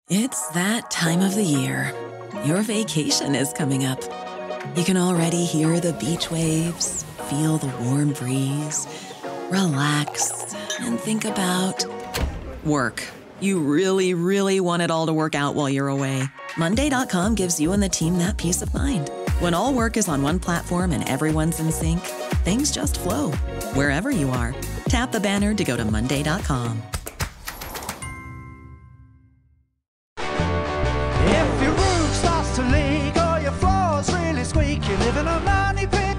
It's that time of the year. Your vacation is coming up. You can already hear the beach waves, feel the warm breeze, relax, and think about work. You really, really want it all to work out while you're away. Monday.com gives you and the team that peace of mind. When all work is on one platform and everyone's in sync, things just flow. Wherever you are, tap the banner to go to Monday.com. If your roof starts to leak or your floor's really squeak, you live in a money pit.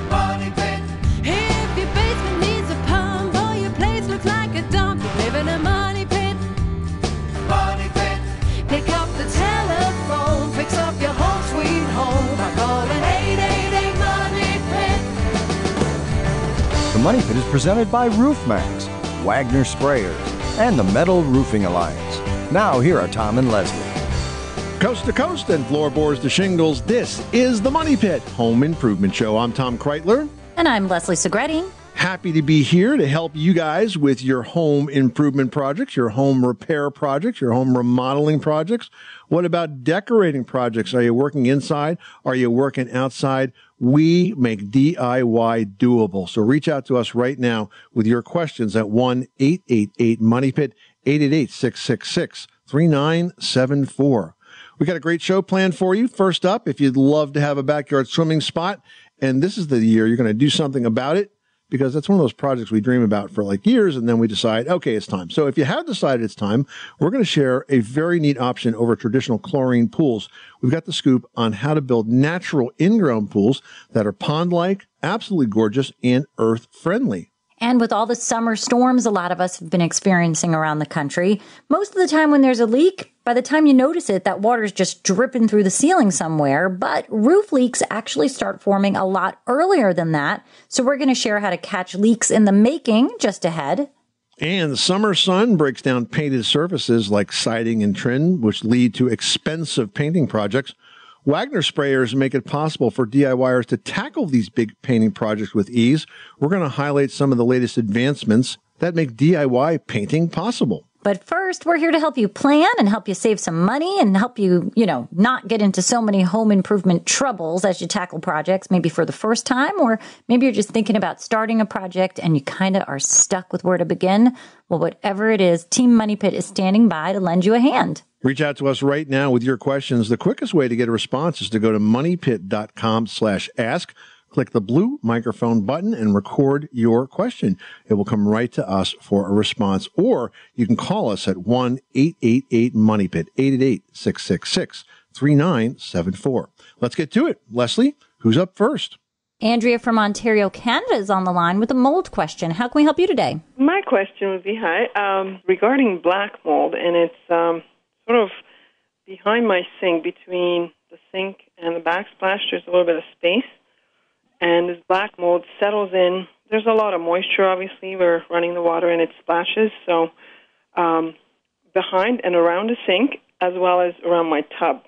Money pit. If your basement needs a pump or your place looks like a dump, you live in a money pit. Money pit. Pick up the telephone, fix up your home sweet home by calling 888 Money Pit. The Money Pit is presented by RoofMax, Wagner Sprayers, and the Metal Roofing Alliance. Now, here are Tom and Leslie. Coast to coast and floorboards to shingles, this is the Money Pit Home Improvement Show. I'm Tom Kreitler. And I'm Leslie Segretti. Happy to be here to help you guys with your home improvement projects, your home repair projects, your home remodeling projects. What about decorating projects? Are you working inside? Are you working outside? We make DIY doable. So reach out to us right now with your questions at 1-888-MONEYPIT, 888-666-3974. We got a great show planned for you. First up, if you'd love to have a backyard swimming spot, and this is the year you're going to do something about it, because that's one of those projects we dream about for like years, and then we decide, okay, it's time. So if you have decided it's time, we're going to share a very neat option over traditional chlorine pools. We've got the scoop on how to build natural in-ground pools that are pond-like, absolutely gorgeous, and earth-friendly. And with all the summer storms a lot of us have been experiencing around the country, most of the time when there's a leak, by the time you notice it, that water's just dripping through the ceiling somewhere. But roof leaks actually start forming a lot earlier than that. So we're going to share how to catch leaks in the making just ahead. And the summer sun breaks down painted surfaces like siding and trim, which lead to expensive painting projects. Wagner Sprayers make it possible for DIYers to tackle these big painting projects with ease. We're going to highlight some of the latest advancements that make DIY painting possible. But first, we're here to help you plan and help you save some money and help you, not get into so many home improvement troubles as you tackle projects, maybe for the first time, or maybe you're just thinking about starting a project and you kind of are stuck with where to begin. Well, whatever it is, Team Money Pit is standing by to lend you a hand. Reach out to us right now with your questions. The quickest way to get a response is to go to moneypit.com/ask. Click the blue microphone button and record your question. It will come right to us for a response. Or you can call us at 1-888-MONEYPIT, 888-666-3974. Let's get to it. Leslie, who's up first? Andrea from Ontario, Canada is on the line with a mold question. How can we help you today? My question would be, regarding black mold, and it's sort of behind my sink, between the sink and the backsplash. There's a little bit of space. And this black mold settles in. There's a lot of moisture, obviously. We're running the water and it splashes. So behind and around the sink, as well as around my tub.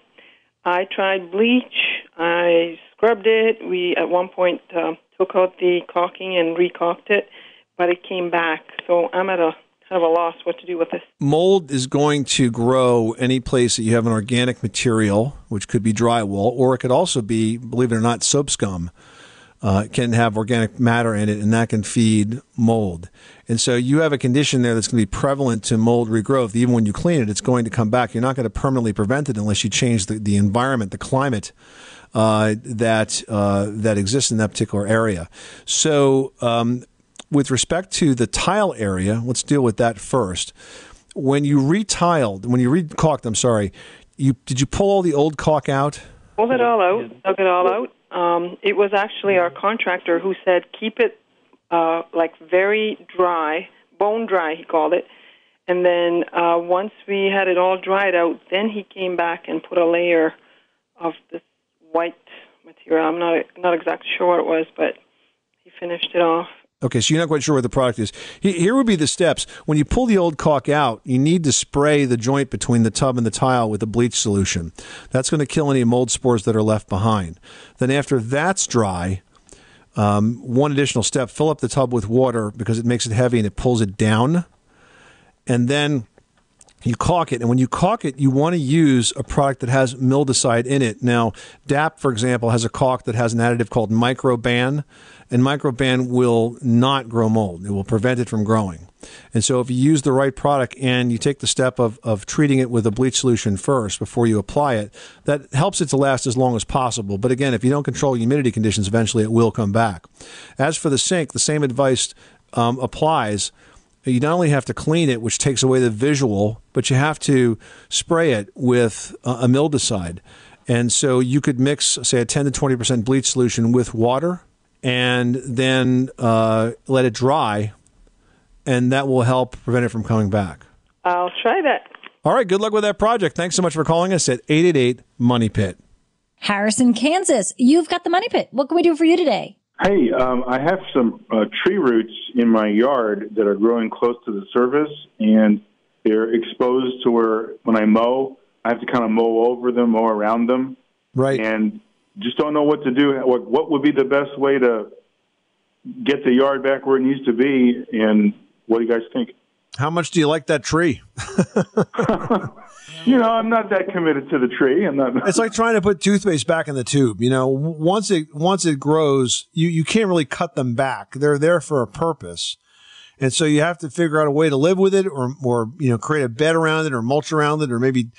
I tried bleach. I scrubbed it. We, at one point, took out the caulking and recaulked it, but it came back. So I'm at a kind of a loss what to do with this. Mold is going to grow any place that you have an organic material, which could be drywall, or it could also be, believe it or not, soap scum. It can have organic matter in it, and that can feed mold. And so you have a condition there that's going to be prevalent to mold regrowth. Even when you clean it, it's going to come back. You're not going to permanently prevent it unless you change the environment, the climate that exists in that particular area. So with respect to the tile area, let's deal with that first. When you recaulked, did you pull all the old caulk out? Pulled it all out, dug it all out. It was actually our contractor who said keep it very dry, bone dry, he called it. And then once we had it all dried out, then he came back and put a layer of this white material. I'm not exactly sure what it was, but he finished it off. Okay, so you're not quite sure what the product is. Here would be the steps. When you pull the old caulk out, you need to spray the joint between the tub and the tile with a bleach solution. That's going to kill any mold spores that are left behind. Then after that's dry, one additional step, fill up the tub with water because it makes it heavy and it pulls it down. And then You caulk it, and when you caulk it, you want to use a product that has mildewcide in it. Now, DAP, for example, has a caulk that has an additive called Microban, and Microban will not grow mold. It will prevent it from growing. And so if you use the right product and you take the step of treating it with a bleach solution first before you apply it, that helps it to last as long as possible. But again, if you don't control humidity conditions, eventually it will come back. As for the sink, the same advice applies. You not only have to clean it, which takes away the visual, but you have to spray it with a mildewcide. And so you could mix, say, a 10 to 20% bleach solution with water and then let it dry, and that will help prevent it from coming back. I'll try that. All right, good luck with that project. Thanks so much for calling us at 888-MONEY-PIT. Harrison, Kansas, you've got the Money Pit. What can we do for you today? Hey, I have some tree roots in my yard that are growing close to the surface, and they're exposed to where when I mow, I have to kind of mow over them, mow around them. Right. And just don't know what to do. What would be the best way to get the yard back where it needs to be, and what do you guys think? How much do you like that tree? I'm not that committed to the tree. It's like trying to put toothpaste back in the tube. Once it grows, you can't really cut them back. They're there for a purpose. And so you have to figure out a way to live with it or create a bed around it or mulch around it or maybe,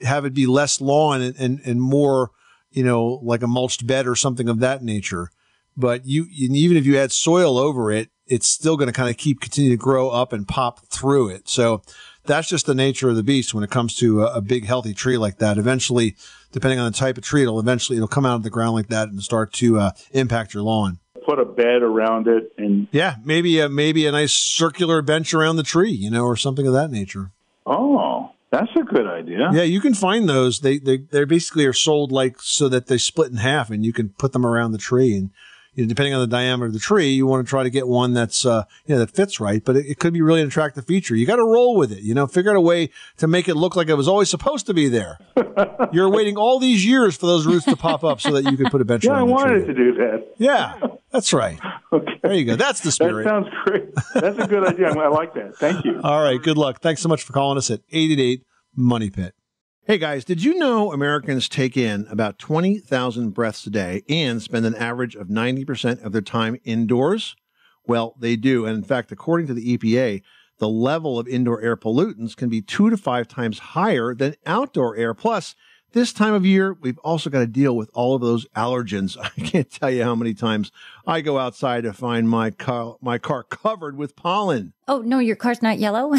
have it be less lawn and more, like a mulched bed or something of that nature. But even if you add soil over it, it's still going to kind of continue to grow up and pop through it. So that's just the nature of the beast when it comes to a big, healthy tree like that. Eventually, depending on the type of tree, it'll come out of the ground like that and start to impact your lawn. Put a bed around it, and maybe a nice circular bench around the tree, or something of that nature. Oh, that's a good idea. Yeah, you can find those. They basically are sold so that they split in half, and you can put them around the tree. And depending on the diameter of the tree, you want to try to get one that's that fits right. But it could be really an attractive feature. You got to roll with it. Figure out a way to make it look like it was always supposed to be there. You're waiting all these years for those roots to pop up so that you could put a bench around the tree. Yeah, I wanted to do that. Yeah, that's right. Okay. There you go. That's the spirit. That sounds great. That's a good idea. I like that. Thank you. All right. Good luck. Thanks so much for calling us at 888-MONEY-PIT. Hey guys, did you know Americans take in about 20,000 breaths a day and spend an average of 90% of their time indoors? Well, they do. And in fact, according to the EPA, the level of indoor air pollutants can be 2 to 5 times higher than outdoor air. Plus, this time of year, we've also got to deal with all of those allergens. I can't tell you how many times I go outside to find my car covered with pollen. Oh, no, your car's not yellow.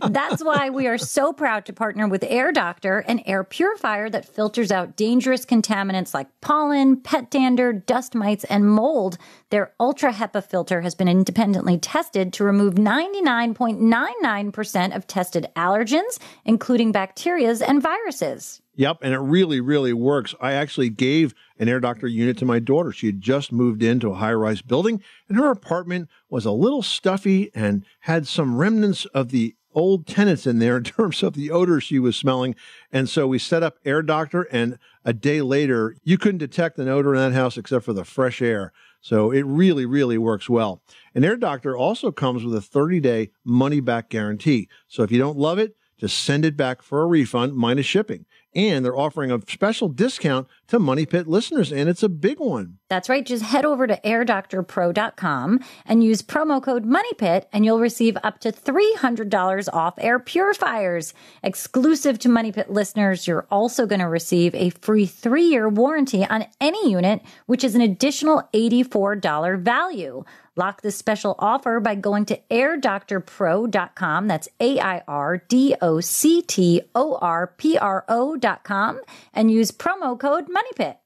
That's why we are so proud to partner with Air Doctor, an air purifier that filters out dangerous contaminants like pollen, pet dander, dust mites, and mold. Their Ultra HEPA filter has been independently tested to remove 99.99% of tested allergens, including bacteria and viruses. Yep, and it really, really works. I actually gave an Air Doctor unit to my daughter. She had just moved into a high-rise building, and her apartment was a little stuffy and had some remnants of the old tenants in there in terms of the odor she was smelling. And so we set up Air Doctor, and a day later, you couldn't detect an odor in that house except for the fresh air. So it really, really works well. And Air Doctor also comes with a 30-day money-back guarantee. So if you don't love it, just send it back for a refund minus shipping. And they're offering a special discount to Money Pit listeners, and it's a big one. That's right. Just head over to airdoctorpro.com and use promo code MONEYPIT, and you'll receive up to $300 off air purifiers. Exclusive to Money Pit listeners, you're also going to receive a free 3-year warranty on any unit, which is an additional $84 value. Lock this special offer by going to airdoctorpro.com. That's airdoctorpro.com and use promo code MONEYPIT.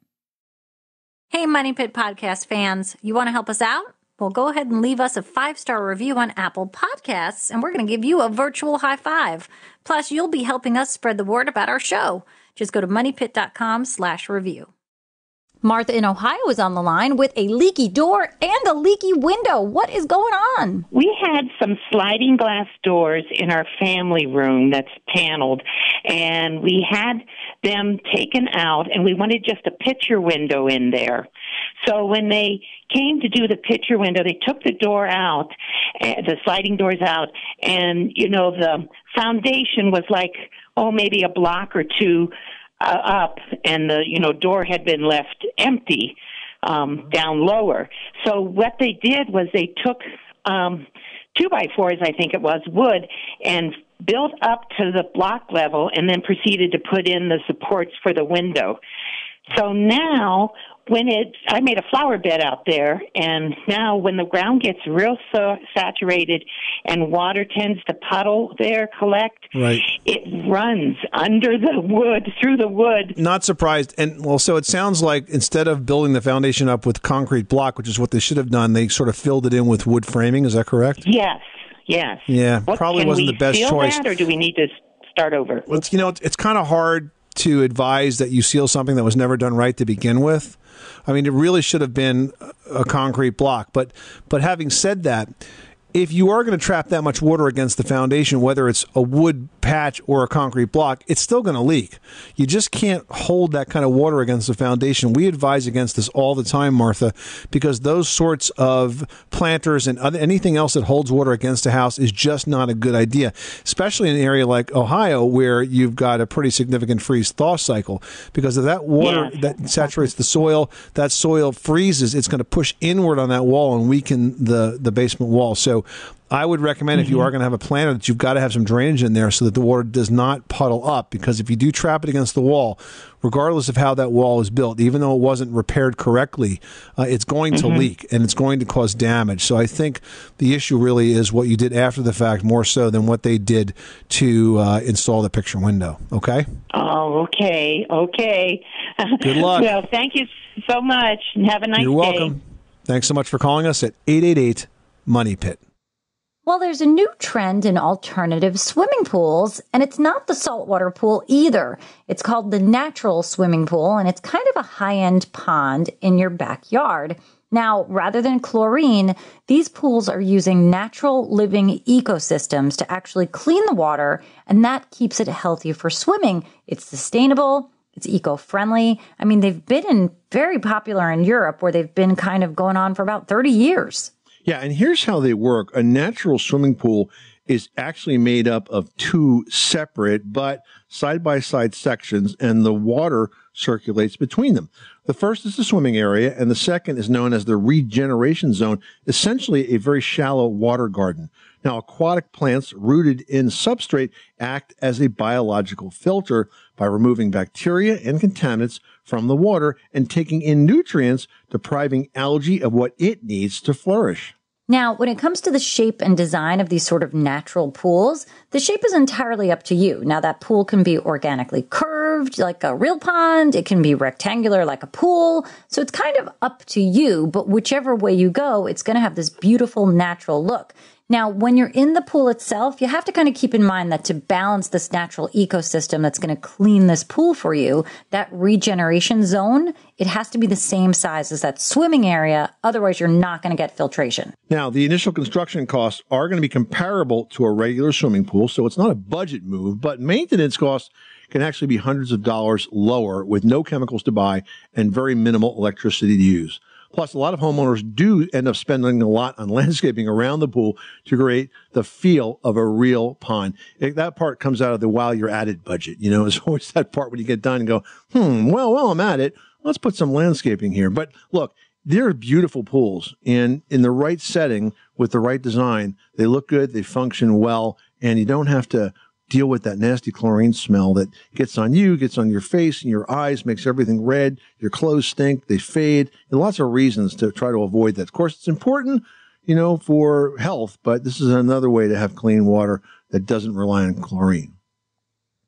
Hey, Money Pit podcast fans, you want to help us out? Well, go ahead and leave us a 5-star review on Apple Podcasts, and we're going to give you a virtual high five. Plus, you'll be helping us spread the word about our show. Just go to moneypit.com/review. Martha in Ohio is on the line with a leaky door and a leaky window. What is going on? We had some sliding glass doors in our family room that's paneled, and we had them taken out, and we wanted just a picture window in there. So when they came to do the picture window, they took the door out, the sliding doors out, and, the foundation was like, maybe a block or two up, and the, door had been left empty down lower. So what they did was they took 2x4s, I think it was, wood, and built up to the block level and then proceeded to put in the supports for the window. So now, I made a flower bed out there, and now when the ground gets real saturated and water tends to puddle there, collect, right, it runs under the wood, through the wood. Not surprised. And so it sounds like instead of building the foundation up with concrete block, which is what they should have done, they sort of filled it in with wood framing. Is that correct? Yes. Yeah, probably wasn't the best choice. That, or do we need to start over? Well, it's kind of hard to advise that you seal something that was never done right to begin with. I mean, it really should have been a concrete block. But having said that, if you are going to trap that much water against the foundation, whether it's a wood patch or a concrete block, it's still going to leak. You just can't hold that kind of water against the foundation. We advise against this all the time, Martha, because those sorts of planters and anything else that holds water against a house is just not a good idea, especially in an area like Ohio where you've got a pretty significant freeze-thaw cycle. Because if that water that saturates the soil, that soil freezes, it's going to push inward on that wall and weaken the basement wall. So I would recommend if you are going to have a planter that you've got to have some drainage in there so that the water does not puddle up, because if you do trap it against the wall, regardless of how that wall is built, even though it wasn't repaired correctly, it's going to leak and it's going to cause damage. So I think the issue really is what you did after the fact more so than what they did to install the picture window. Okay? Oh, okay. Good luck. Well, thank you so much and have a nice day. You're welcome. Thanks so much for calling us at 888-MONEY-PIT. Well, there's a new trend in alternative swimming pools, and it's not the saltwater pool either. It's called the natural swimming pool, and it's kind of a high-end pond in your backyard. Now, rather than chlorine, these pools are using natural living ecosystems to actually clean the water, and that keeps it healthy for swimming. It's sustainable. It's eco-friendly. I mean, they've been very popular in Europe, where they've been kind of going on for about 30 years. Yeah, and here's how they work. A natural swimming pool is actually made up of two separate but side-by-side sections, and the water circulates between them. The first is the swimming area, and the second is known as the regeneration zone, essentially a very shallow water garden. Now, aquatic plants rooted in substrate act as a biological filter by removing bacteria and contaminants from the water and taking in nutrients, depriving algae of what it needs to flourish. Now, when it comes to the shape and design of these sort of natural pools, the shape is entirely up to you. Now, that pool can be organically curved like a real pond. It can be rectangular like a pool. So it's kind of up to you, but whichever way you go, it's going to have this beautiful natural look. Now, when you're in the pool itself, you have to kind of keep in mind that to balance this natural ecosystem that's going to clean this pool for you, that regeneration zone, it has to be the same size as that swimming area. Otherwise, you're not going to get filtration. Now, the initial construction costs are going to be comparable to a regular swimming pool, so it's not a budget move, but maintenance costs can actually be hundreds of dollars lower with no chemicals to buy and very minimal electricity to use. Plus, a lot of homeowners do end up spending a lot on landscaping around the pool to create the feel of a real pond. That part comes out of the while you're at it budget. You know, it's always that part when you get done and go, while I'm at it, let's put some landscaping here. But look, they're beautiful pools, and in the right setting with the right design, they look good, they function well, and you don't have to deal with that nasty chlorine smell that gets on you, gets on your face and your eyes, makes everything red. Your clothes stink, they fade, and lots of reasons to try to avoid that. Of course, it's important, for health, but this is another way to have clean water that doesn't rely on chlorine.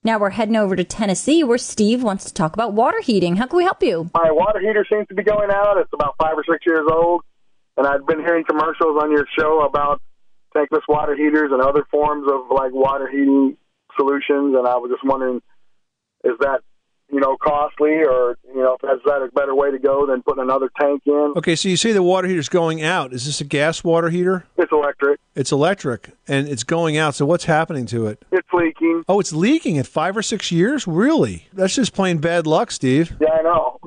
Now we're heading over to Tennessee, where Steve wants to talk about water heating. How can we help you? My water heater seems to be going out. It's about 5 or 6 years old, and I've been hearing commercials on your show about tankless water heaters and other forms of water heating solutions, and I was just wondering, is that costly, or if that a better way to go than putting another tank in. Okay, so you say the water heater's going out. Is this a gas water heater? It's electric. It's electric, and it's going out. So what's happening to it? It's leaking. Oh, it's leaking at 5 or 6 years? Really? That's just plain bad luck, Steve. Yeah, I know.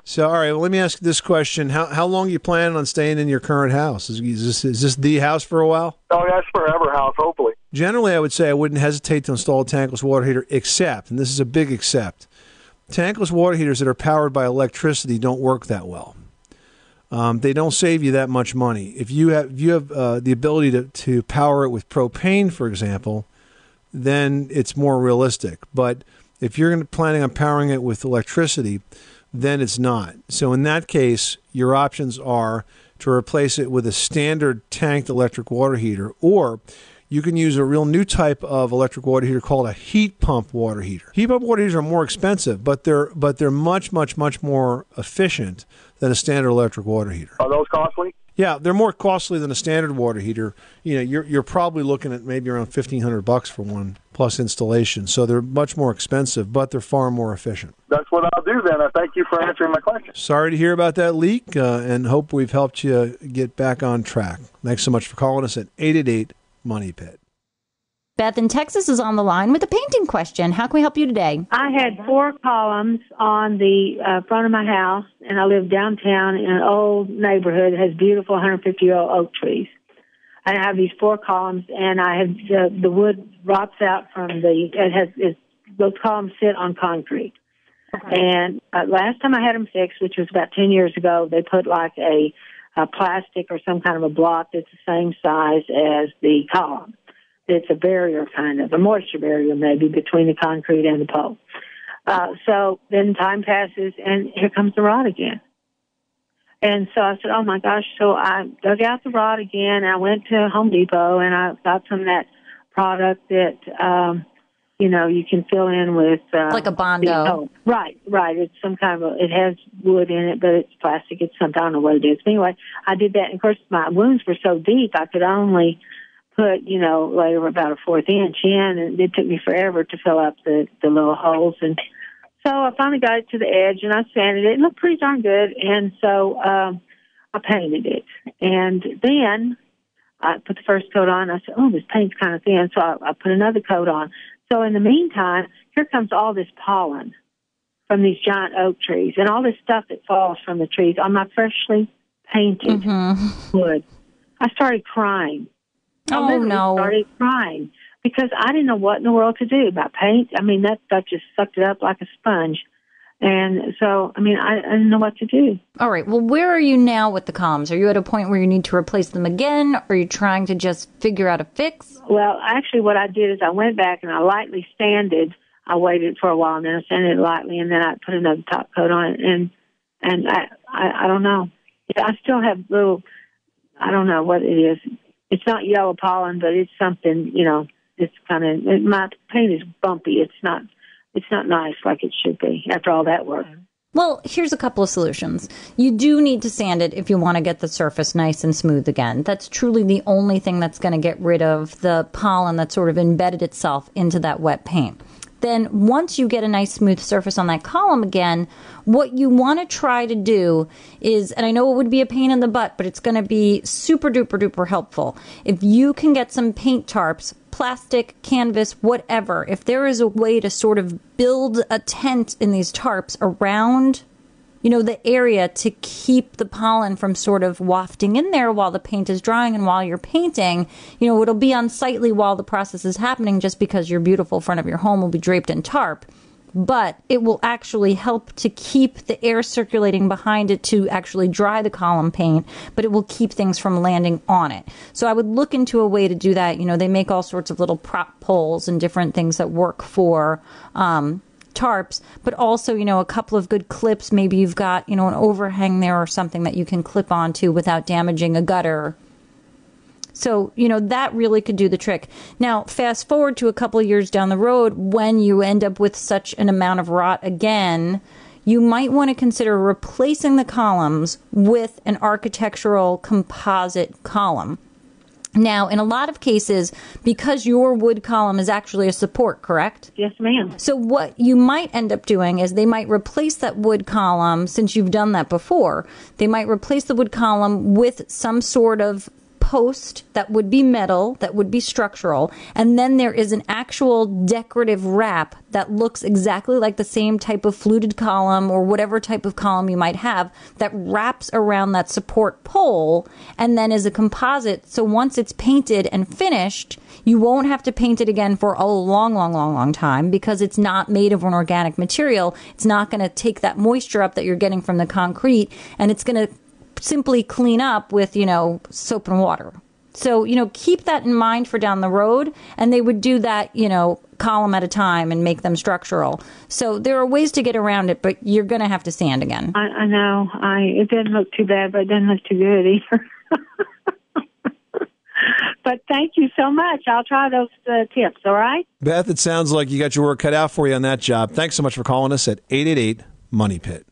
So, all right, well, let me ask you this question. How long are you planning on staying in your current house? Is this the house for a while? Oh, that's forever house, hopefully. Generally, I would say I wouldn't hesitate to install a tankless water heater, except, and this is a big except, tankless water heaters that are powered by electricity don't work that well. They don't save you that much money. If you have the ability to power it with propane, for example, then it's more realistic. But if you're planning on powering it with electricity, then it's not. So in that case, your options are to replace it with a standard tanked electric water heater, or you can use a real new type of electric water heater called a heat pump water heater. Heat pump water heaters are more expensive, but they're much more efficient than a standard electric water heater. Are those costly? Yeah, they're more costly than a standard water heater. You're probably looking at maybe around $1,500 for one plus installation. So they're much more expensive, but they're far more efficient. That's what I'll do then. I thank you for answering my question. Sorry to hear about that leak, and hope we've helped you get back on track. Thanks so much for calling us at 888 Money Pit. Beth in Texas is on the line with a painting question. How can we help you today? I had 4 columns on the front of my house, and I live downtown in an old neighborhood that has beautiful 150-year-old oak trees. I have these 4 columns, and I have the wood rots out from those columns sit on concrete. Okay. And last time I had them fixed, which was about 10 years ago, they put like a plastic or some kind of a block that's the same size as the column. It's a barrier, kind of, a moisture barrier maybe, between the concrete and the pole. So then time passes, and here comes the rot again. And so I said, oh, my gosh. So I dug out the rot again. I went to Home Depot, and I got some of that product that, you can fill in with. Like a Bondo. Right. It's some kind of it has wood in it, but it's plastic. It's something, I don't know what it is. But anyway, I did that. And, of course, my wounds were so deep, I could only put, later about a 1/4 inch in, and it took me forever to fill up the little holes. And so I finally got it to the edge, and I sanded it. It looked pretty darn good, and so I painted it. And then I put the first coat on. I said, oh, this paint's kind of thin, so I put another coat on. So in the meantime, here comes all this pollen from these giant oak trees and all this stuff that falls from the trees on my freshly painted wood. I started crying. Oh, no. I started crying because I didn't know what in the world to do about paint. I mean, that stuff just sucked it up like a sponge. And so, I didn't know what to do. All right. Well, where are you now with the columns? Are you at a point where you need to replace them again? Or are you trying to just figure out a fix? Well, actually, what I did is I went back and I lightly sanded. I waited for a while, and then I sanded it lightly, and then I put another top coat on it. And I don't know. I still have I don't know what it is. It's not yellow pollen, but it's something, it's kind of, my paint is bumpy. It's not nice like it should be after all that work. Well, here's a couple of solutions. You do need to sand it if you want to get the surface nice and smooth again. That's truly the only thing that's going to get rid of the pollen that sort of embedded itself into that wet paint. Then once you get a nice smooth surface on that column again, what you want to try to do is, and I know it would be a pain in the butt, but it's going to be super duper duper helpful. If you can get some paint tarps, plastic, canvas, whatever, if there is a way to sort of build a tent in these tarps around the area to keep the pollen from sort of wafting in there while the paint is drying and while you're painting, it'll be unsightly while the process is happening just because your beautiful front of your home will be draped in tarp. But it will actually help to keep the air circulating behind it to actually dry the column paint, but it will keep things from landing on it. So I would look into a way to do that. They make all sorts of little prop poles and different things that work for tarps, but also, a couple of good clips. Maybe you've got, an overhang there or something that you can clip onto without damaging a gutter. So, that really could do the trick. Now, fast forward to a couple of years down the road, when you end up with such an amount of rot again, you might want to consider replacing the columns with an architectural composite column. Now, in a lot of cases, because your wood column is actually a support, correct? Yes, ma'am. So what you might end up doing is they might replace that wood column, since you've done that before, they might replace the wood column with some sort of post that would be metal, that would be structural, and then there is an actual decorative wrap that looks exactly like the same type of fluted column or whatever type of column you might have that wraps around that support pole and then is a composite. So once it's painted and finished, you won't have to paint it again for a long time because it's not made of an organic material. It's not going to take that moisture up that you're getting from the concrete, and it's going to simply clean up with, soap and water. So, keep that in mind for down the road. And they would do that, column at a time and make them structural. So there are ways to get around it, but you're going to have to sand again. I know. It doesn't look too bad, but it doesn't look too good either. But thank you so much. I'll try those tips, all right? Beth, it sounds like you got your work cut out for you on that job. Thanks so much for calling us at 888-MONEY-PIT.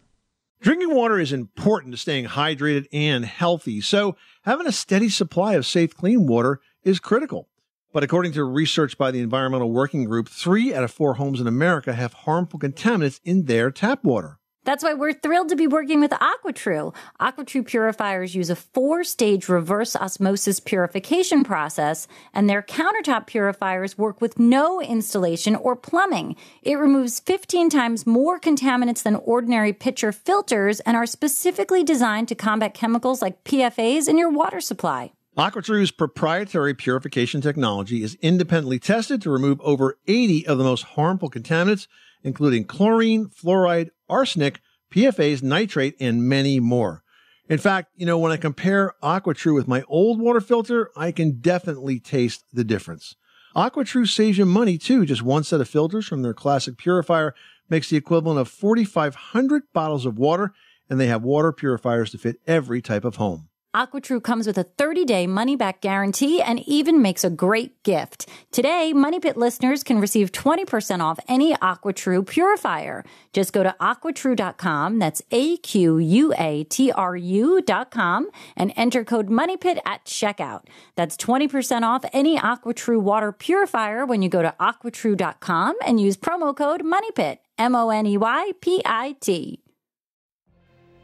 Drinking water is important to staying hydrated and healthy, so having a steady supply of safe, clean water is critical. But according to research by the Environmental Working Group, 3 out of 4 homes in America have harmful contaminants in their tap water. That's why we're thrilled to be working with AquaTrue. AquaTrue purifiers use a 4-stage reverse osmosis purification process, and their countertop purifiers work with no installation or plumbing. It removes 15 times more contaminants than ordinary pitcher filters and are specifically designed to combat chemicals like PFAs in your water supply. AquaTrue's proprietary purification technology is independently tested to remove over 80 of the most harmful contaminants, including chlorine, fluoride, arsenic, PFAs, nitrate, and many more. In fact, when I compare AquaTrue with my old water filter, I can definitely taste the difference. AquaTrue saves you money too. Just one set of filters from their classic purifier makes the equivalent of 4,500 bottles of water, and they have water purifiers to fit every type of home. AquaTrue comes with a 30-day money-back guarantee and even makes a great gift. Today, Money Pit listeners can receive 20% off any AquaTrue purifier. Just go to aquatrue.com, that's AQUATRU.com, and enter code MONEYPIT at checkout. That's 20% off any AquaTrue water purifier when you go to aquatrue.com and use promo code MONEYPIT, MONEYPIT.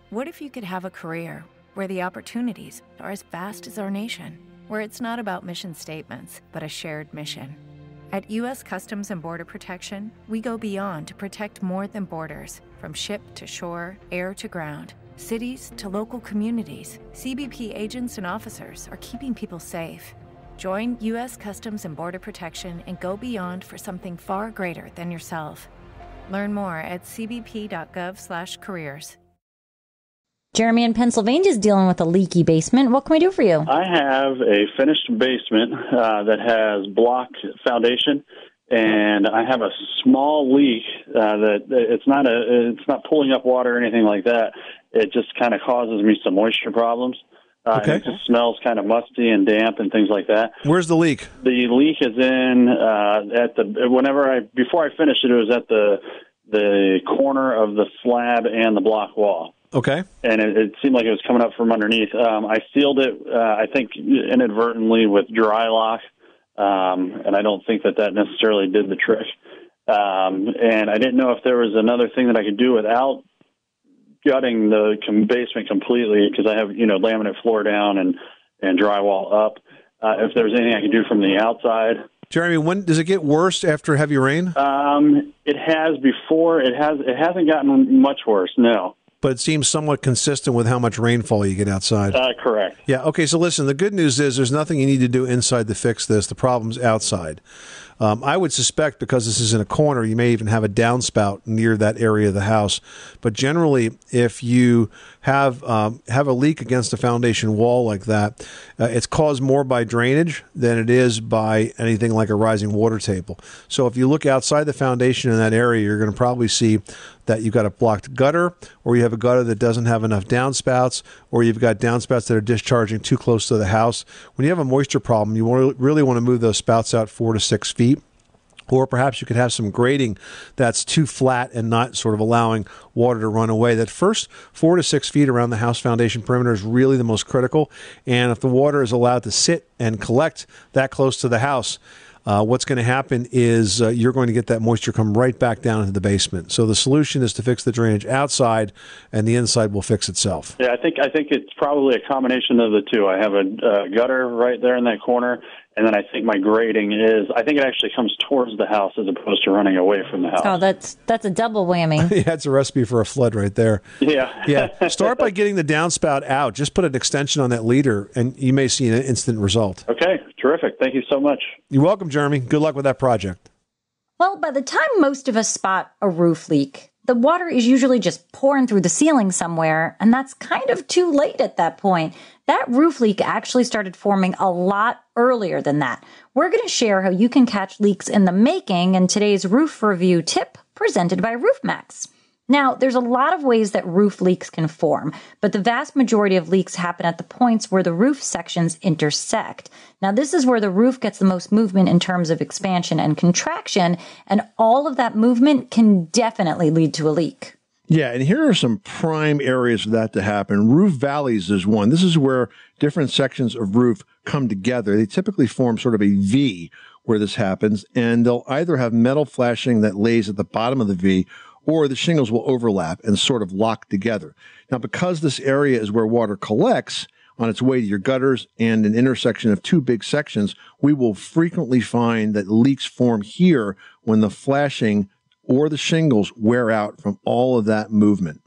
What if you could have a career where the opportunities are as vast as our nation, where it's not about mission statements, but a shared mission? At U.S. Customs and Border Protection, we go beyond to protect more than borders. From ship to shore, air to ground, cities to local communities, CBP agents and officers are keeping people safe. Join U.S. Customs and Border Protection and go beyond for something far greater than yourself. Learn more at cbp.gov/careers. Jeremy in Pennsylvania is dealing with a leaky basement. What can we do for you? I have a finished basement that has block foundation, and I have a small leak that it's not pulling up water or anything like that. It just kind of causes me some moisture problems. Okay. And it just smells kind of musty and damp and things like that. Where's the leak? The leak is in before I finished it, it was at the corner of the slab and the block wall. Okay. And it seemed like it was coming up from underneath. I sealed it, I think, inadvertently with dry lock, and I don't think that necessarily did the trick. And I didn't know if there was another thing that I could do without gutting the basement completely, because I have, laminate floor down and drywall up. If there's anything I could do from the outside. Jeremy, when does it get worse after heavy rain? It has before. It hasn't gotten much worse, no. But it seems somewhat consistent with how much rainfall you get outside. Correct. Yeah, okay, so listen, the good news is there's nothing you need to do inside to fix this. The problem's outside. I would suspect, because this is in a corner, you may even have a downspout near that area of the house. But generally, if you have a leak against a foundation wall like that, it's caused more by drainage than it is by anything like a rising water table. So if you look outside the foundation in that area, you're going to probably see that you've got a blocked gutter, or you have a gutter that doesn't have enough downspouts, or you've got downspouts that are discharging too close to the house. When you have a moisture problem, you really want to move those spouts out 4 to 6 feet. Or perhaps you could have some grading that's too flat and not sort of allowing water to run away. That first 4 to 6 feet around the house foundation perimeter is really the most critical. And if the water is allowed to sit and collect that close to the house, what's going to happen is you're going to get that moisture come right back down into the basement. So the solution is to fix the drainage outside, and the inside will fix itself. Yeah, I think it's probably a combination of the two. I have a gutter right there in that corner, and then I think my grading I think it actually comes towards the house as opposed to running away from the house. Oh, that's a double whammy. Yeah, it's a recipe for a flood right there. Yeah. Yeah. Start by getting the downspout out. Just put an extension on that leader, and you may see an instant result. Okay, terrific. Thank you so much. You're welcome, Jeremy. Good luck with that project. Well, by the time most of us spot a roof leak, the water is usually just pouring through the ceiling somewhere, and that's kind of too late at that point. That roof leak actually started forming a lot earlier than that. We're going to share how you can catch leaks in the making in today's roof review tip presented by RoofMax. Now, there's a lot of ways that roof leaks can form, but the vast majority of leaks happen at the points where the roof sections intersect. Now, this is where the roof gets the most movement in terms of expansion and contraction, and all of that movement can definitely lead to a leak. Yeah, and here are some prime areas for that to happen. Roof valleys is one. This is where different sections of roof come together. They typically form sort of a V where this happens, and they'll either have metal flashing that lays at the bottom of the V, or the shingles will overlap and sort of lock together. Now, because this area is where water collects on its way to your gutters and an intersection of two big sections, we will frequently find that leaks form here when the flashing or the shingles wear out from all of that movement.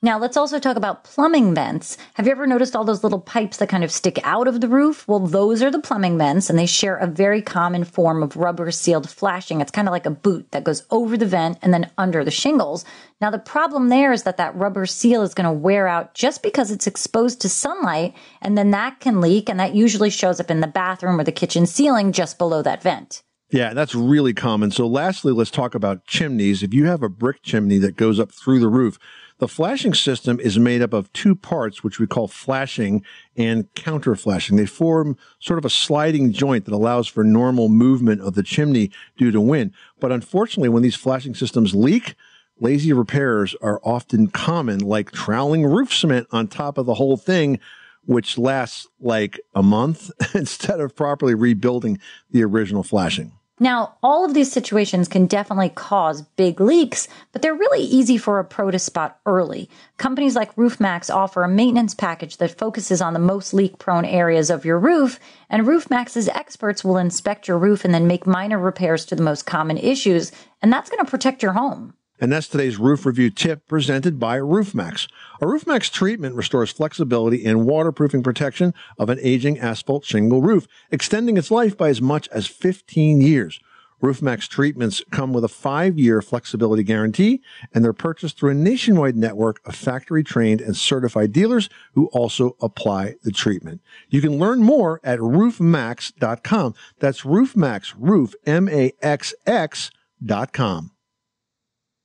Now, let's also talk about plumbing vents. Have you ever noticed all those little pipes that kind of stick out of the roof? Well, those are the plumbing vents, and they share a very common form of rubber-sealed flashing. It's kind of like a boot that goes over the vent and then under the shingles. Now, the problem there is that rubber seal is going to wear out just because it's exposed to sunlight, and then that can leak, and that usually shows up in the bathroom or the kitchen ceiling just below that vent. Yeah, that's really common. So lastly, let's talk about chimneys. If you have a brick chimney that goes up through the roof, the flashing system is made up of two parts, which we call flashing and counter flashing. They form sort of a sliding joint that allows for normal movement of the chimney due to wind. But unfortunately, when these flashing systems leak, lazy repairs are often common, like troweling roof cement on top of the whole thing, which lasts like a month instead of properly rebuilding the original flashing. Now, all of these situations can definitely cause big leaks, but they're really easy for a pro to spot early. Companies like RoofMax offer a maintenance package that focuses on the most leak-prone areas of your roof, and RoofMax's experts will inspect your roof and then make minor repairs to the most common issues, and that's going to protect your home. And that's today's roof review tip presented by RoofMax. A RoofMax treatment restores flexibility and waterproofing protection of an aging asphalt shingle roof, extending its life by as much as 15 years. RoofMax treatments come with a 5-year flexibility guarantee, and they're purchased through a nationwide network of factory-trained and certified dealers who also apply the treatment. You can learn more at roofmax.com. That's RoofMax, roof, MAXX.com.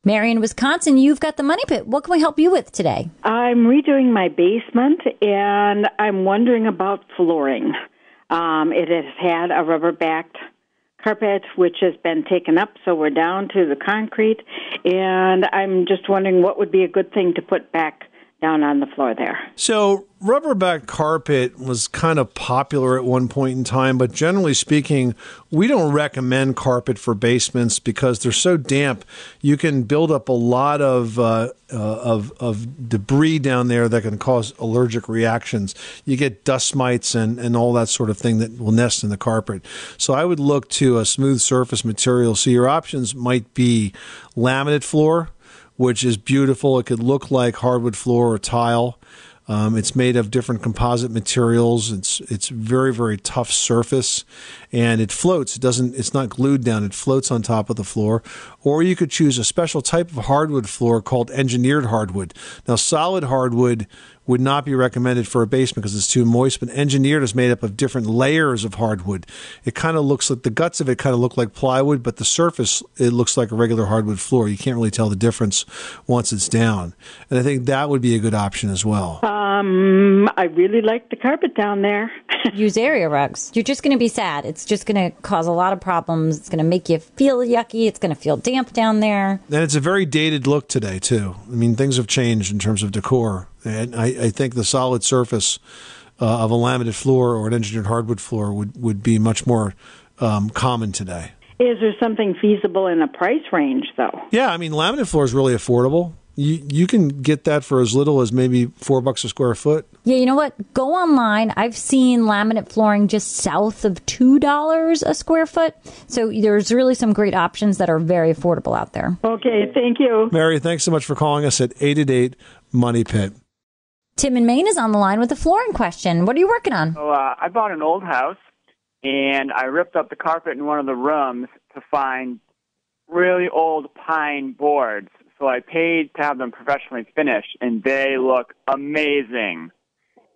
Mary in Wisconsin, you've got the Money Pit. What can we help you with today? I'm redoing my basement, and I'm wondering about flooring. It has had a rubber-backed carpet, which has been taken up, so we're down to the concrete, and I'm just wondering what would be a good thing to put back down on the floor there. So rubber-backed carpet was kind of popular at one point in time, but generally speaking, we don't recommend carpet for basements because they're so damp. You can build up a lot of debris down there that can cause allergic reactions. You get dust mites and all that sort of thing that will nest in the carpet. So I would look to a smooth surface material. So your options might be laminate floor, which is beautiful. It could look like hardwood floor or tile. It's made of different composite materials. It's very, very tough surface, and it floats. It's not glued down. It floats on top of the floor. Or you could choose a special type of hardwood floor called engineered hardwood. Now, solid hardwood would not be recommended for a basement because it's too moist. But Engineered is made up of different layers of hardwood. It kind of looks like the guts of it kind of look like plywood, but the surface, it looks like a regular hardwood floor. You can't really tell the difference once it's down. And I think that would be a good option as well. I really like the carpet down there. Use area rugs. You're just going to be sad. It's just going to cause a lot of problems. It's going to make you feel yucky. It's going to feel damp down there. And it's a very dated look today, too. I mean, things have changed in terms of decor. And I think the solid surface of a laminated floor or an engineered hardwood floor would be much more common today. Is there something feasible in a price range, though? Yeah, I mean, laminate floor is really affordable. You can get that for as little as maybe $4 a square foot. Yeah, you know what? Go online. I've seen laminate flooring just south of $2 a square foot. So there's really some great options that are very affordable out there. Okay, thank you. Mary, thanks so much for calling us at 888-MONEY-PIT. Tim in Maine is on the line with a flooring question. What are you working on? So, I bought an old house, and I ripped up the carpet in one of the rooms to find really old pine boards. So I paid to have them professionally finished, and they look amazing.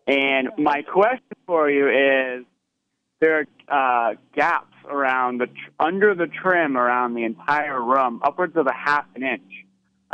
And my question for you is, there are gaps around under the trim around the entire room, upwards of a half an inch.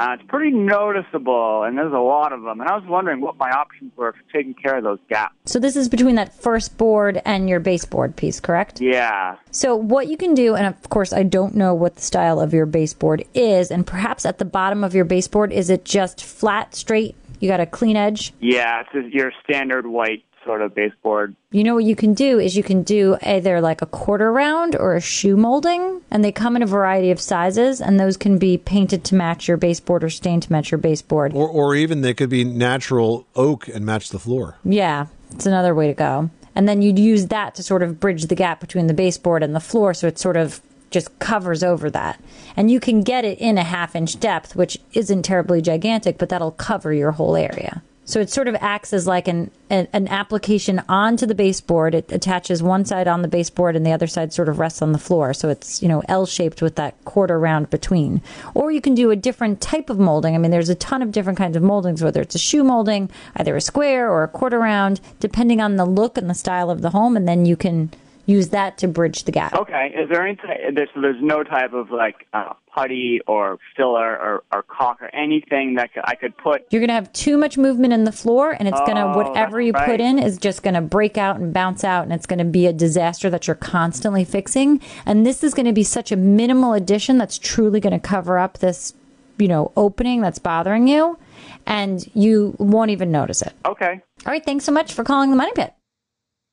It's pretty noticeable, and there's a lot of them. And I was wondering what my options were for taking care of those gaps. So this is between that first board and your baseboard piece, correct? Yeah. So what you can do, and of course I don't know what the style of your baseboard is, and perhaps at the bottom of your baseboard, is it just flat, straight? You got a clean edge? Yeah, it's your standard white sort of baseboard. You know what you can do is you can do either like a quarter round or a shoe molding, and they come in a variety of sizes, and those can be painted to match your baseboard or stained to match your baseboard. Or even they could be natural oak and match the floor. Yeah, it's another way to go. And then you'd use that to sort of bridge the gap between the baseboard and the floor, so it sort of just covers over that. And you can get it in a half-inch depth, which isn't terribly gigantic, but that'll cover your whole area. So it sort of acts as like an application onto the baseboard. It attaches one side on the baseboard and the other side sort of rests on the floor. So it's, L-shaped with that quarter round between. Or you can do a different type of molding. I mean, there's a ton of different kinds of moldings, whether it's a shoe molding, either a square or a quarter round, depending on the look and the style of the home. And then you can use that to bridge the gap. Okay. Is there any there's no type of like putty or filler or caulk or anything that I could put? You're going to have too much movement in the floor, and it's going to, whatever you put in is just going to break out and bounce out, and it's going to be a disaster that you're constantly fixing. And this is going to be such a minimal addition that's truly going to cover up this, opening that's bothering you, and you won't even notice it. Okay. All right. Thanks so much for calling the Money Pit.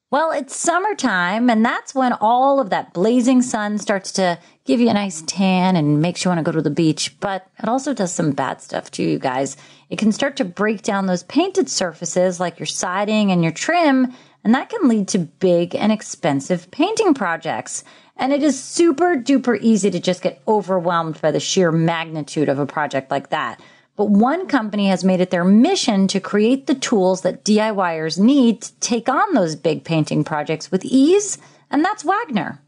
Well, it's summertime, and that's when all of that blazing sun starts to give you a nice tan and makes you want to go to the beach. But it also does some bad stuff too, you guys. It can start to break down those painted surfaces like your siding and your trim, and that can lead to big and expensive painting projects. And it is super duper easy to just get overwhelmed by the sheer magnitude of a project like that. But one company has made it their mission to create the tools that DIYers need to take on those big painting projects with ease, and that's Wagner.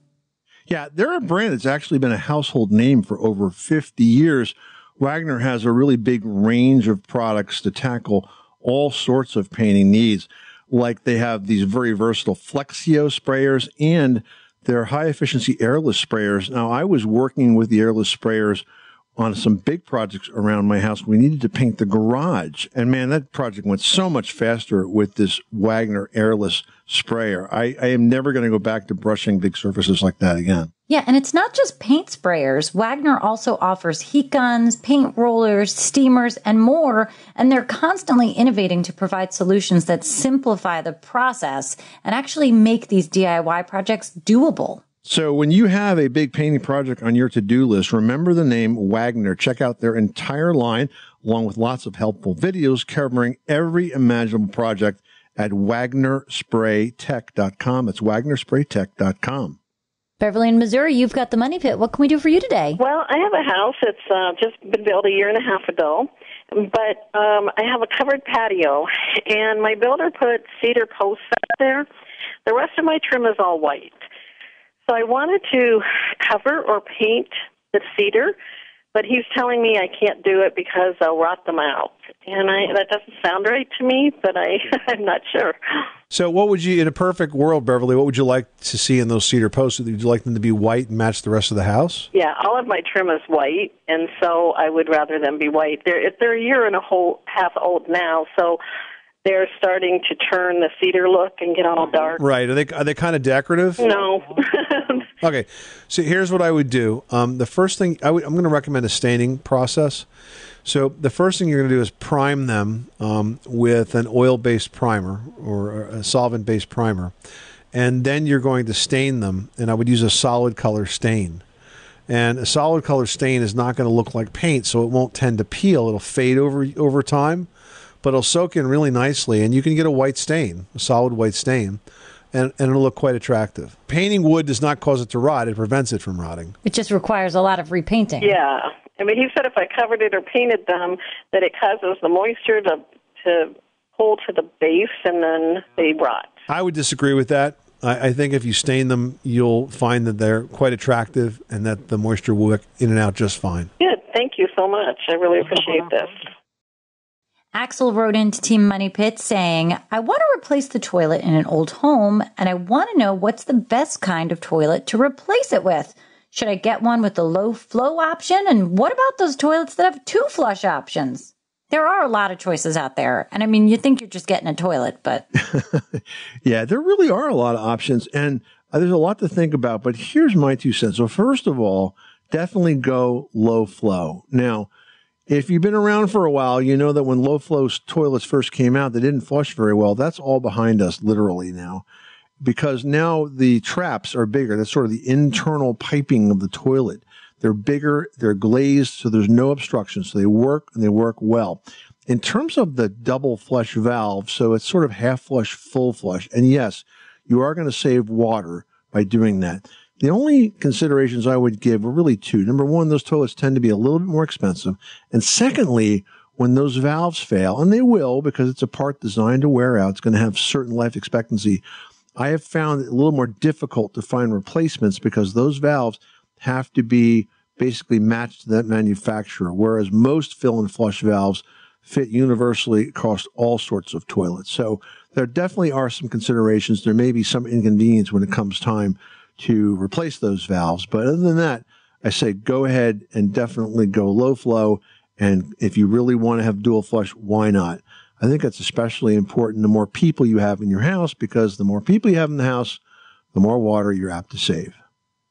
Yeah, they're a brand that's actually been a household name for over 50 years. Wagner has a really big range of products to tackle all sorts of painting needs. Like they have these very versatile Flexio sprayers and their high-efficiency airless sprayers. Now, I was working with the airless sprayers on some big projects around my house. We needed to paint the garage. And man, that project went so much faster with this Wagner airless sprayer. I am never going to go back to brushing big surfaces like that again. Yeah, and it's not just paint sprayers. Wagner also offers heat guns, paint rollers, steamers, and more. And they're constantly innovating to provide solutions that simplify the process and actually make these DIY projects doable. So when you have a big painting project on your to-do list, remember the name Wagner. Check out their entire line, along with lots of helpful videos covering every imaginable project at WagnerSprayTech.com. That's WagnerSprayTech.com. Beverly in Missouri, you've got the Money Pit. What can we do for you today? Well, I have a house that's just been built a year and a half ago, but I have a covered patio, and my builder put cedar posts out there. The rest of my trim is all white. So I wanted to cover or paint the cedar, But he's telling me I can't do it because I'll rot them out. And that doesn't sound right to me, but I'm not sure. So what would you, in a perfect world, Beverly, what would you like to see in those cedar posts? Would you like them to be white and match the rest of the house? Yeah, all of my trim is white, and so I would rather them be white. They're a year and a half old now, so they're starting to turn the cedar look and get all dark. Right. Are they kind of decorative? No. Okay. So here's what I would do. The first thing, I'm going to recommend a staining process. So the first thing you're going to do is prime them with an oil-based primer or a solvent-based primer. And then you're going to stain them, and I would use a solid color stain. And a solid color stain is not going to look like paint, so it won't tend to peel. It'll fade over time, but it'll soak in really nicely, and you can get a white stain, a solid white stain, and it'll look quite attractive. Painting wood does not cause it to rot. It prevents it from rotting. It just requires a lot of repainting. Yeah. I mean, he said if I covered it or painted them, that it causes the moisture to hold to the base, and then they rot. I would disagree with that. I think if you stain them, you'll find that they're quite attractive and that the moisture will work in and out just fine. Good. Thank you so much. I really appreciate this. Axel wrote into Team Money Pit saying, I want to replace the toilet in an old home, and I want to know what's the best kind of toilet to replace it with. Should I get one with the low flow option? And what about those toilets that have 2 flush options? There are a lot of choices out there. And I mean, you think you're just getting a toilet, but... Yeah, there really are a lot of options. And there's a lot to think about. But here's my 2 cents. So first of all, definitely go low flow. Now, if you've been around for a while, you know that when low flow toilets first came out, they didn't flush very well. That's all behind us, literally now. Because now the traps are bigger. That's sort of the internal piping of the toilet. They're bigger, they're glazed, so there's no obstruction. So they work, and they work well. In terms of the double flush valve, so it's sort of half flush, full flush. And yes, you are going to save water by doing that. The only considerations I would give are really 2. Number 1, those toilets tend to be a little bit more expensive. And secondly, when those valves fail, and they will because it's a part designed to wear out, it's going to have certain life expectancy. I have found it a little more difficult to find replacements because those valves have to be basically matched to that manufacturer, whereas most fill and flush valves fit universally across all sorts of toilets. So there definitely are some considerations. There may be some inconvenience when it comes time to replace those valves. But other than that, I say go ahead and definitely go low flow. And if you really want to have dual flush, why not? I think it's especially important the more people you have in your house, because the more people you have in the house, the more water you're apt to save.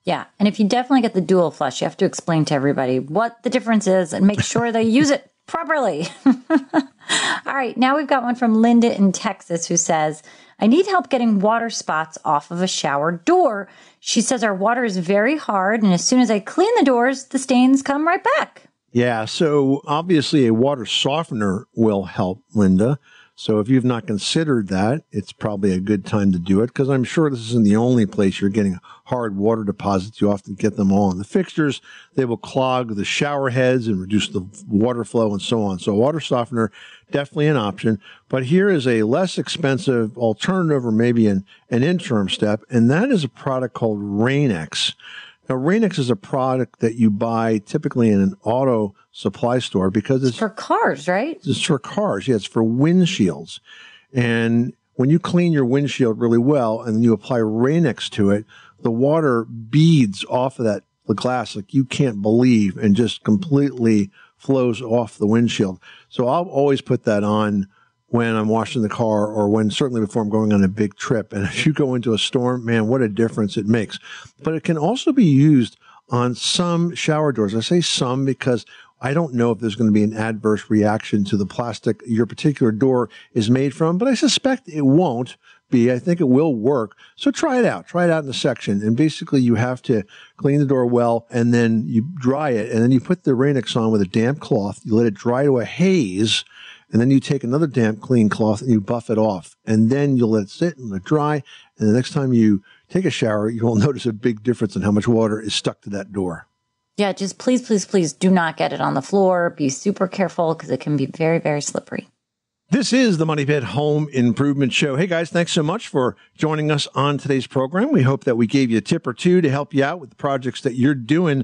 Yeah. And if you definitely get the dual flush, you have to explain to everybody what the difference is and make sure they use it properly. All right. Now we've got one from Linda in Texas who says, I need help getting water spots off of a shower door. She says our water is very hard, and as soon as I clean the doors, the stains come right back. Yeah, so obviously a water softener will help, Linda. So if you've not considered that, it's probably a good time to do it, because I'm sure this isn't the only place you're getting hard water deposits. You often get them all in the fixtures. They will clog the shower heads and reduce the water flow and so on. So a water softener, definitely an option. But here is a less expensive alternative, or maybe an interim step, and that is a product called Rain-X. Now, Rain-X is a product that you buy typically in an auto supply store because it's for cars, right? It's for cars. Yeah, it's for windshields. And when you clean your windshield really well and then you apply Rain-X to it, the water beads off of the glass like you can't believe and just completely flows off the windshield. So I'll always put that on when I'm washing the car, or certainly before I'm going on a big trip. And if you go into a storm, man, what a difference it makes. But it can also be used on some shower doors. I say some because I don't know if there's going to be an adverse reaction to the plastic your particular door is made from, but I suspect it won't be. I think it will work. So try it out. Try it out in a section. And basically you have to clean the door well, and then you dry it, and then you put the Rain-X on with a damp cloth. You let it dry to a haze, and then you take another damp, clean cloth and you buff it off. And then you'll let it sit and let it dry. And the next time you take a shower, you'll notice a big difference in how much water is stuck to that door. Yeah, just please, please, please do not get it on the floor. Be super careful because it can be very, very slippery. This is the Money Pit Home Improvement Show. Hey, guys, thanks so much for joining us on today's program. We hope that we gave you a tip or two to help you out with the projects that you're doing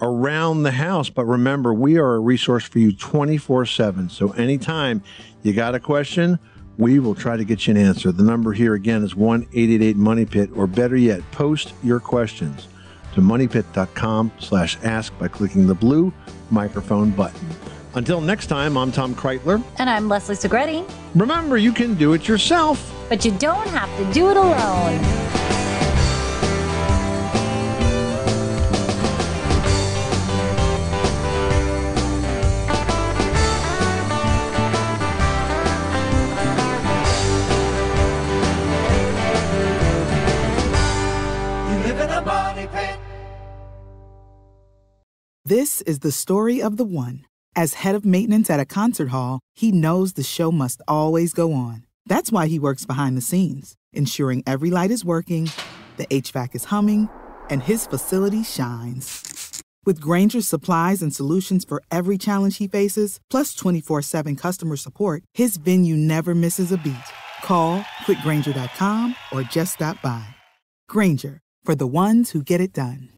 around the house. But remember, we are a resource for you 24/7. So anytime you got a question, we will try to get you an answer. The number here again is 1-888-MONEYPIT, or better yet, post your questions to moneypit.com/ask by clicking the blue microphone button. Until next time, I'm Tom Kreitler. And I'm Leslie Segretti. Remember, you can do it yourself, but you don't have to do it alone. This is the story of the one. As head of maintenance at a concert hall, he knows the show must always go on. That's why he works behind the scenes, ensuring every light is working, the HVAC is humming, and his facility shines. With Grainger's supplies and solutions for every challenge he faces, plus 24/7 customer support, his venue never misses a beat. Call quickgrainger.com or just stop by. Grainger, for the ones who get it done.